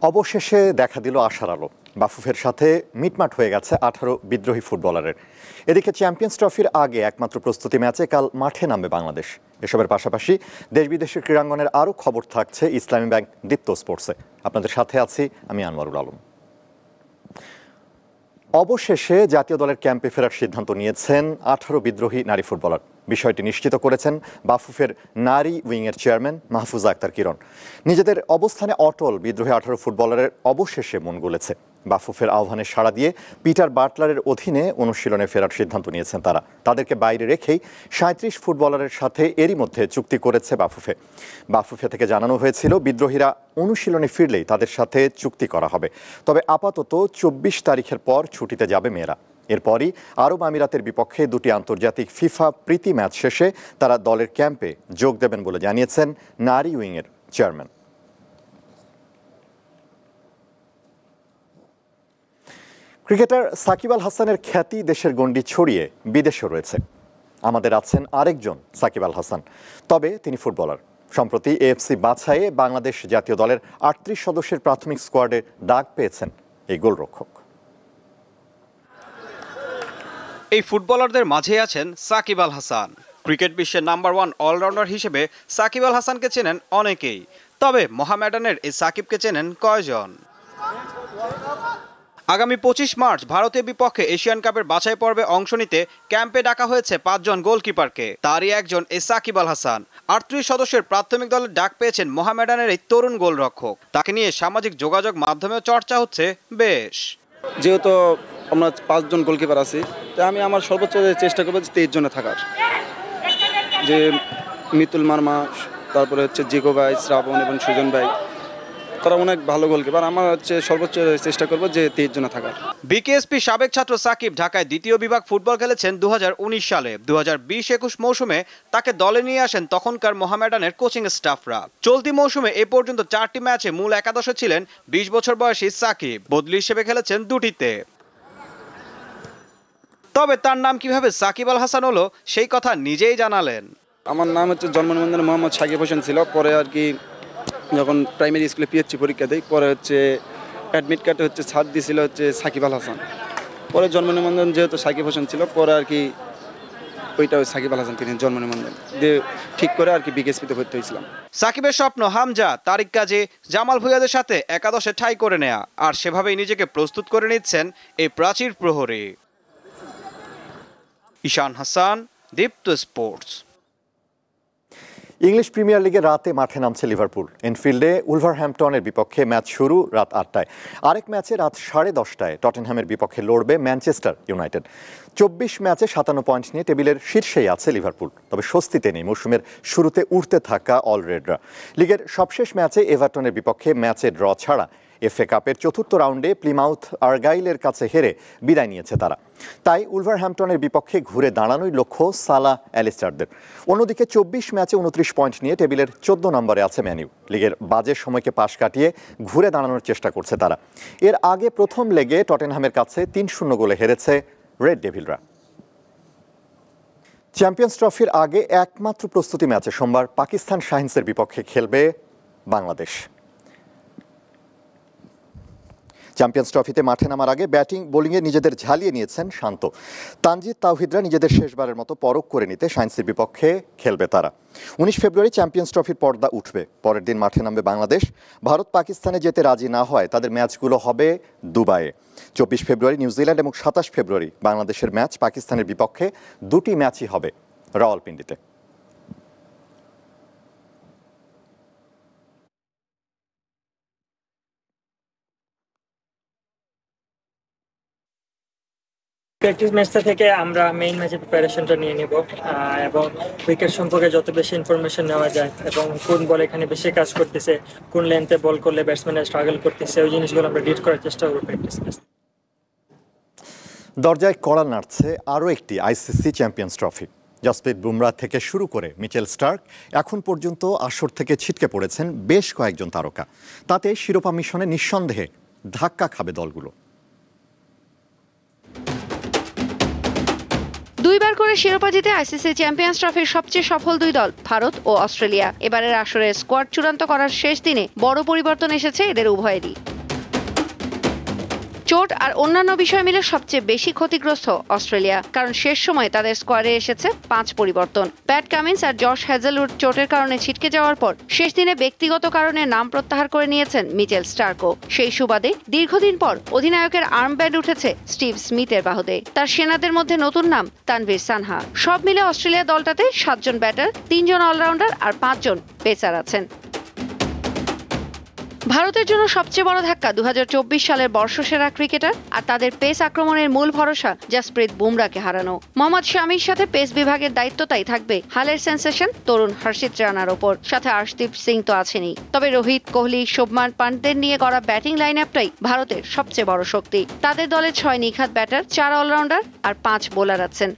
অবশেষে দেখা দিল আশার আলো। বাফুফের সাথে মিটমাট হয়ে গেছে 18 বিদ্রোহী ফুটবলারের। এদিকে চ্যাম্পিয়ন্স ট্রফির আগে একমাত্র প্রস্তুতি ম্যাচে কাল মাঠে নামবে বাংলাদেশ। এসবের পাশাপাশি দেশ বিদেশের ক্রীড়াঙ্গনের আরও খবর থাকছে ইসলামী ব্যাংক দীপ্ত স্পোর্টসে। আপনাদের সাথে আছি আমি আনোয়ারুল আলম। অবশেষে জাতীয় দলের ক্যাম্পে ফেরার সিদ্ধান্ত নিয়েছেন 18 বিদ্রোহী নারী ফুটবলার। বিষয়টি নিশ্চিত করেছেন বাফুফের নারী উইংয়ের চেয়ারম্যান মাহফুজা আক্তার কিরণ। নিজেদের অবস্থানে অটল বিদ্রোহী 18 ফুটবলারের অবশেষে মন গলেছে। বাফুফের আহ্বানে সাড়া দিয়ে পিটার বাটলারের অধীনে অনুশীলনে ফেরার সিদ্ধান্ত নিয়েছেন তারা। তাদেরকে বাইরে রেখেই 37 ফুটবলারের সাথে এরই মধ্যে চুক্তি করেছে বাফুফে থেকে জানানো হয়েছিল বিদ্রোহীরা অনুশীলনে ফিরলেই তাদের সাথে চুক্তি করা হবে। তবে আপাতত 24 তারিখের পর ছুটিতে যাবে মেয়েরা। এরপরই আরব আমিরাতের বিপক্ষে দুটি আন্তর্জাতিক ফিফা প্রীতি ম্যাচ শেষে তারা দলের ক্যাম্পে যোগ দেবেন বলে জানিয়েছেন নারী উইংয়ের চেয়ারম্যান। ক্রিকেটার সাকিব আল হাসানের খ্যাতি দেশের গণ্ডি ছড়িয়ে বিদেশে রয়েছে। আমাদের আছেন আরেকজন সাকিব আল হাসান, তবে তিনি ফুটবলার। সম্প্রতি এএফসি বাছাইয়ে বাংলাদেশ জাতীয় দলের 38 সদস্যের প্রাথমিক স্কোয়াডে ডাক পেয়েছেন এই গোলরক্ষক। এই ফুটবলারদের মাঝে আছেন সাকিব আল হাসান। ক্রিকেট বিশ্বের নাম্বার 1 অলরাউন্ডার হিসেবে সাকিব আল হাসানকে চেনেন অনেকেই। তবে মোহামেডানের এই সাকিবকে চেনেন কয়জন? আগামী 25 মার্চ ভারতের বিপক্ষে এশিয়ান কাপের বাছাই পর্বে অংশ নিতে ক্যাম্পে ডাকা হয়েছে 5 জন গোলকিপারকে। তারই একজন এই সাকিব আল হাসান। 38 সদস্যের প্রাথমিক দলের ডাক পেয়েছেন মোহামেডানের এই তরুণ গোলরক্ষক। তাকে নিয়ে সামাজিক যোগাযোগ মাধ্যমেও চর্চা হচ্ছে বেশ। যেহেতু আমরা 5 জন গোলকিপার আছি, তাই আমি আমার সর্বোচ্চ চেষ্টা করবো 23 জনে থাকার। যে মিতুল মার্মা, তারপরে হচ্ছে জিকো ভাই, শ্রাবণ এবং সুজন ভাই, তারা অনেক ভালো গোলকিপার। আমার হচ্ছে সর্বোচ্চ চেষ্টা করবো যে 23 জনে থাকার। বিকেএসপি সাবেক ছাত্র সাকিব ঢাকায় দ্বিতীয় বিভাগ ফুটবল খেলেছেন 2019 সালে। 2020-21 মৌসুমে তাকে দলে নিয়ে আসেন তখনকার মোহামেডানের কোচিং স্টাফরা। চলতি মৌসুমে এ পর্যন্ত 4টি ম্যাচে মূল একাদশে ছিলেন 20 বছর বয়সী সাকিব। বদলি হিসেবে খেলেছেন 2টিতে। তবে তার নাম কিভাবে সাকিব আল হাসান হলো সেই কথা নিজেই জানালেন। আমার নাম হচ্ছে জন্ম নিবন্ধনে মোহাম্মদ সাকিব হোসেন ছিল। পরে আর কি যখন প্রাইমারি স্কুলে পিএইচসি পরীক্ষা দিই, পরে হচ্ছে অ্যাডমিট কার্ডে হচ্ছে ছাড় দিয়েছিল হচ্ছে সাকিব আল হাসান। পরে জন্ম নিবন্ধন যেহেতু সাকিব হোসেন ছিল, পরে আর কি ওইটা সাকিব আল হাসান তিনি জন্ম নিবন্ধন দিয়ে ঠিক করে আর কি বিকেএসপিতে ভর্তি হয়েছিলাম। সাকিবের স্বপ্ন হামজা, তারিক কাজী, জামাল ভুঁইয়াদের সাথে একাদশে ঠাঁই করে নেয়া, আর সেভাবেই নিজেকে প্রস্তুত করে নিচ্ছেন এই প্রাচীর প্রহরী। ঈশান হাসান, দীপ্ত স্পোর্টস। ইংলিশ প্রিমিয়ার লিগে রাতে মাঠে নামছে লিভারপুল। এনফিল্ডে উলভারহ্যাম্পটনের বিপক্ষে ম্যাচ শুরু রাত 8টায়। আরেক ম্যাচে রাত 10:30টায় টটেনহ্যামের বিপক্ষে লড়বে ম্যানচেস্টার ইউনাইটেড। 24 ম্যাচে 57 পয়েন্ট নিয়ে টেবিলের শীর্ষেই আছে লিভারপুল। তবে স্বস্তিতে নেই মৌসুমের শুরুতে উঠতে থাকা অলরেডরা। লিগের সবশেষ ম্যাচে এভারটনের বিপক্ষে ম্যাচে ড্র ছাড়া এফএ কাপের চতুর্থ রাউন্ডে প্লিমাউথ আর্গাইলের কাছে হেরে বিদায় নিয়েছে তারা। তাই উলভারহ্যাম্পটনের বিপক্ষে ঘুরে দাঁড়ানোই লক্ষ্য সালা অ্যালিস্টারদের। অন্যদিকে 24 ম্যাচে 29 পয়েন্ট নিয়ে টেবিলের 14 নম্বরে আছে ম্যানইউ। লিগের বাজে সময়কে পাশ কাটিয়ে ঘুরে দাঁড়ানোর চেষ্টা করছে তারা। এর আগে প্রথম লেগে টটেনহ্যামের কাছে 3-0 গোলে হেরেছে রেড ডেভিলরা। চ্যাম্পিয়ন্স ট্রফির আগে একমাত্র প্রস্তুতি ম্যাচে সোমবার পাকিস্তান শাহিনসের বিপক্ষে খেলবে বাংলাদেশ। চ্যাম্পিয়ন্স ট্রফিতে মাঠে নামার আগে ব্যাটিং বোলিংয়ে নিজেদের ঝালিয়ে নিয়েছেন শান্ত। তানজিদ তাওহিদরা নিজেদের শেষবারের মতো পরখ করে নিতে শাহিনসের বিপক্ষে খেলবে তারা। 19 ফেব্রুয়ারি চ্যাম্পিয়ন্স ট্রফির পর্দা উঠবে। পরের দিন মাঠে নামবে বাংলাদেশ। ভারত পাকিস্তানে যেতে রাজি না হয় তাদের ম্যাচগুলো হবে দুবাইয়ে। 24 ফেব্রুয়ারি নিউজিল্যান্ড এবং 27 ফেব্রুয়ারি বাংলাদেশের ম্যাচ পাকিস্তানের বিপক্ষে। দুটি ম্যাচই হবে রাওয়ালপিন্ডিতে। প্র্যাকটিস ম্যাচটা থেকে আমরা মেইন ম্যাচের প্রিপারেশনটা নিয়ে নিব এবং উইকেট সম্পর্কে যত বেশি ইনফরমেশন নেওয়া যায় এবং কোন বল এখানে বেশি কাজ করতেছে, কোন লেন্থে বল করলে ব্যাটসম্যানরা স্ট্রাগল করতেছে, ওই জিনিসগুলো আমরা ডিট করার চেষ্টা করব প্র্যাকটিস ম্যাচ। দরজায় কড়া নাড়ছে আরও একটি ICC champions trophy. Jasprit Bumrah থেকে শুরু করে মিচেল স্টার্ক এখন পর্যন্ত আসর থেকে ছিটকে পড়েছেন বেশ কয়েকজন তারকা। তাতে শিরোপা মিশনে নিঃসন্দেহে ধাক্কা খাবে দলগুলো। দুইবার করে শিরোপা জিতে আইসিসি চ্যাম্পিয়ন্স ট্রফির সবচেয়ে সফল দুই দল ভারত ও অস্ট্রেলিয়া। এবারের আসরের স্কোয়াড চূড়ান্ত করার শেষ দিনে বড় পরিবর্তন এসেছে এদের উভয়েরই। চোট আর অন্যান্য বিষয় মিলে সবচেয়ে বেশি ক্ষতিগ্রস্ত অস্ট্রেলিয়া, কারণ শেষ সময়ে তাদের স্কোয়াডে এসেছে 5 পরিবর্তন। প্যাট কামিন্স আর জশ হ্যাজেলউড চোটের কারণে ছিটকে যাওয়ার পর শেষ দিনে ব্যক্তিগত কারণে নাম প্রত্যাহার করে নিয়েছেন মিচেল স্টার্কও। সেই সুবাদে দীর্ঘদিন পর অধিনায়কের আর্মব্যান্ড উঠেছে স্টিভ স্মিথের বাহুতে। তার সেনাদের মধ্যে নতুন নাম তানভীর সানহা। সব মিলে অস্ট্রেলিয়া দলটাতে 7 জন ব্যাটার, 3 জন অলরাউন্ডার আর 5 জন পেসার আছেন। ভারতের জন্য সবচেয়ে বড় ধাক্কা 2024 সালের বর্ষসেরা ক্রিকেটার আর তাদের পেস আক্রমণের মূল ভরসা জাসপ্রীত বুমরাকে হারানো। মোহাম্মদ শামির সাথে পেস বিভাগের দায়িত্বটাই থাকবে হালের সেন্সেশন তরুণ হর্ষিত রানার ওপর, সাথে আর্শদীপ সিং তো আছেনই। তবে রোহিত, কোহলি, শুভমান পান্টদের নিয়ে গড়া ব্যাটিং লাইন আপটাই ভারতের সবচেয়ে বড় শক্তি। তাদের দলে 6 নিখাত ব্যাটার, 4 অলরাউন্ডার আর 5 বোলার আছেন।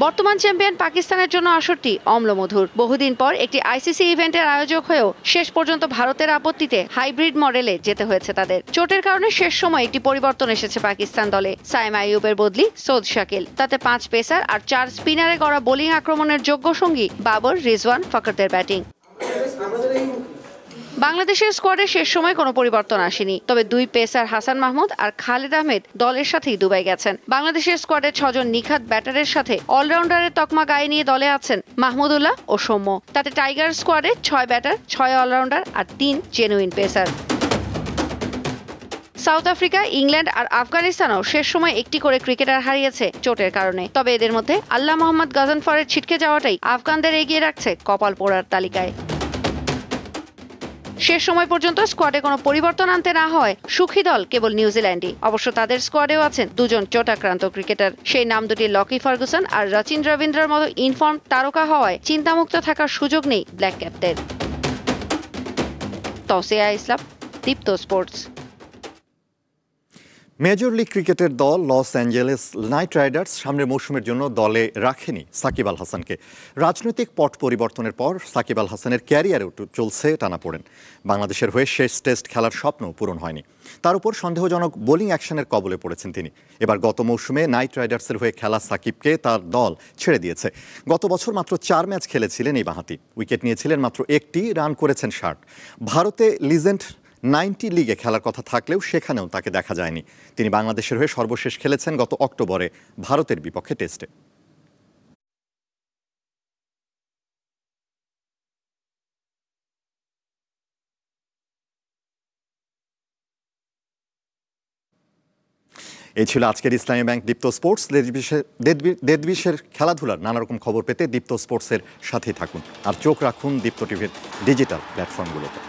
বর্তমান চ্যাম্পিয়ন পাকিস্তানের জন্য আসরটি অম্লমধুর। বহুদিন পর একটি আইসিসি ইভেন্টের আয়োজক হয়েও শেষ পর্যন্ত ভারতের আপত্তিতে হাইব্রিড মডেলে যেতে হয়েছে তাদের। চোটের কারণে শেষ সময় একটি পরিবর্তন এসেছে পাকিস্তান দলে। সাইম আইয়ুবের বদলি সৌদ শাকিল, তাতে 5 পেসার আর 4 স্পিনারে গড়া বোলিং আক্রমণের যোগ্য সঙ্গী বাবর, রিজওয়ান, ফখরদের ব্যাটিং। বাংলাদেশের স্কোয়াডে শেষ সময় কোনো পরিবর্তন আসেনি, তবে 2 পেসার হাসান মাহমুদ আর খালেদ আহমেদ দলের সাথেই দুবাই গেছেন। বাংলাদেশের স্কোয়াডে 6 জন নিখাত ব্যাটারের সাথে অলরাউন্ডারের তকমা গায়ে নিয়ে দলে আছেন মাহমুদুল্লাহ ও সৌম্য। তাতে টাইগার স্কোয়াডে 6 ব্যাটার, 6 অলরাউন্ডার আর 3 genuine pacer. South Africa, England আর আফগানিস্তানও শেষ সময় একটি করে ক্রিকেটার হারিয়েছে চোটের কারণে। তবে এদের মধ্যে আল্লাহ মোহাম্মদ গাজনফরের ছিটকে যাওয়াটাই আফগানদের এগিয়ে রাখছে কপাল পোড়ার তালিকায়। শেষ সময় পর্যন্ত স্কোয়াডে কোনো পরিবর্তন আনতে না হয় সুখী দল কেবল নিউজিল্যান্ডই। অবশ্য তাদের স্কোয়াডেও আছেন 2 জন চোটাক্রান্ত ক্রিকেটার। সেই নাম দুটি লকি ফার্গুসন আর রচিন রবীন্দ্রর মতো ইনফর্ম তারকা হওয়ায় চিন্তামুক্ত থাকার সুযোগ নেই ব্ল্যাক ক্যাপদের। তৌসিয়া ইসলাম, দীপ্ত স্পোর্টস। মেজর লিগ ক্রিকেটের দল লস অ্যাঞ্জেলেস নাইট রাইডার্স সামনের মৌসুমের জন্য দলে রাখেনি সাকিব আল হাসানকে। রাজনৈতিক পট পরিবর্তনের পর সাকিব আল হাসানের ক্যারিয়ারেও চলছে টানাপোড়েন। বাংলাদেশের হয়ে শেষ টেস্ট খেলার স্বপ্ন পূরণ হয়নি। তার উপর সন্দেহজনক বোলিং অ্যাকশনের কবলে পড়েছেন তিনি। এবার গত মৌসুমে নাইট রাইডার্সের হয়ে খেলা সাকিবকে তার দল ছেড়ে দিয়েছে। গত বছর মাত্র 4 ম্যাচ খেলেছিলেন এই বাঁহাতি। উইকেট নিয়েছিলেন মাত্র 1টি, রান করেছেন 60। ভারতে লিজেন্ড 90 লিগে খেলার কথা থাকলেও সেখানেও তাকে দেখা যায়নি। তিনি বাংলাদেশের হয়ে সর্বশেষ খেলেছেন গত অক্টোবরে ভারতের বিপক্ষে টেস্টে। এই ছিল আজকের ইসলামী ব্যাংক দীপ্ত স্পোর্টস। দেশ-বিদেশের খেলাধুলার নানা রকম খবর পেতে দীপ্ত স্পোর্টসের সাথেই থাকুন আর চোখ রাখুন দীপ্ত টিভির ডিজিটাল প্ল্যাটফর্মগুলোতে।